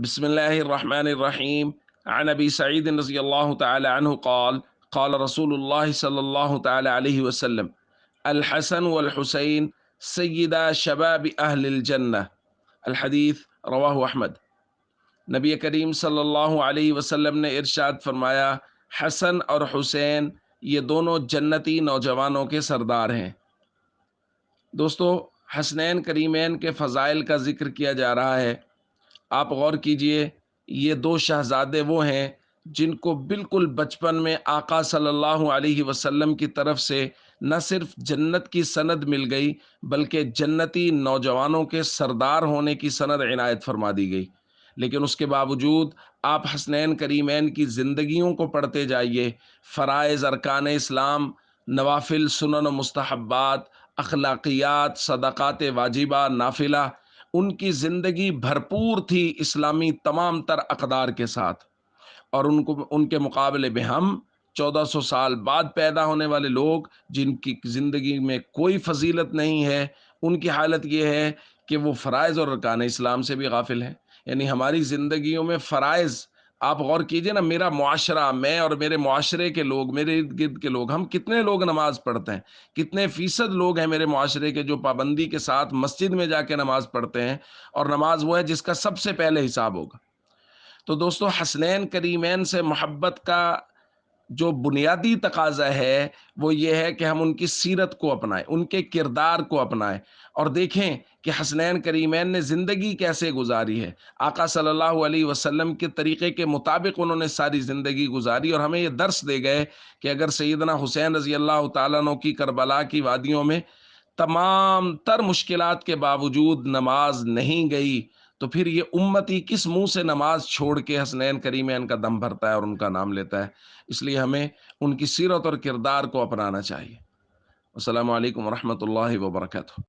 بسم الله الرحمن الرحيم. عن أبي سعيد رضي الله تعالى عنه قال قال رسول الله صلى الله تعالى عليه وسلم: الحسن والحسين سيدا شباب أهل الجنة. الحدیث رواہ احمد۔ نبی کریم صلی اللہ علیہ وسلم نے ارشاد فرمایا، حسن اور حسین یہ دونوں جنتی نوجوانوں کے سردار ہیں۔ دوستو، حسنین کریمین کے فضائل کا ذکر کیا جا رہا ہے۔ آپ غور کیجئے، یہ دو شہزادے وہ ہیں جن کو بالکل بچپن میں آقا صلی اللہ علیہ وسلم کی طرف سے نہ صرف جنت کی سند مل گئی بلکہ جنتی نوجوانوں کے سردار ہونے کی سند عنایت فرما دی گئی۔ لیکن اس کے باوجود آپ حسنین کریمین کی زندگیوں کو پڑھتے جائیے، فرائض ارکان اسلام، نوافل سنن و مستحبات، اخلاقیات، صدقات واجبہ نافلہ، ان کی زندگی بھرپور تھی اسلامی تمام تر اقدار کے ساتھ۔ اور ان کے مقابلے میں ہم 1400 سال بعد پیدا ہونے والے لوگ جن کی زندگی میں کوئی فضیلت نہیں ہے، ان کی حالت یہ ہے کہ وہ فرائض اور ارکان اسلام سے بھی غافل ہیں۔ یعنی ہماری زندگیوں میں فرائض، آپ غور کیجئے نا، میرا معاشرہ، میں اور میرے معاشرے کے لوگ، میرے ارد گرد کے لوگ، ہم کتنے لوگ نماز پڑھتے ہیں، کتنے فیصد لوگ ہیں میرے معاشرے کے جو پابندی کے ساتھ مسجد میں جا کے نماز پڑھتے ہیں، اور نماز وہ ہے جس کا سب سے پہلے حساب ہوگا۔ تو دوستو، حسنین کریمین سے محبت کا جو بنیادی تقاضا ہے وہ یہ ہے کہ ہم ان کی سیرت کو اپنائیں، ان کے کردار کو اپنائیں، اور دیکھیں کہ حسنین کریمین نے زندگی کیسے گزاری ہے۔ آقا صلی اللہ علیہ وسلم کے طریقے کے مطابق انہوں نے ساری زندگی گزاری، اور ہمیں یہ درس دے گئے کہ اگر سیدنا حسین رضی اللہ تعالیٰ عنہ کی کربلا کی وادیوں میں تمام تر مشکلات کے باوجود نماز نہیں گئی تو پھر یہ امتی کس منہ سے نماز چھوڑ کے حسنین کریمین کا دم بھرتا ہے اور ان کا نام لیتا ہے؟ اس لیے ہمیں ان کی سیرت اور کردار کو اپنانا چاہیے۔ السلام علیکم ورحمۃ اللہ وبرکاتہ۔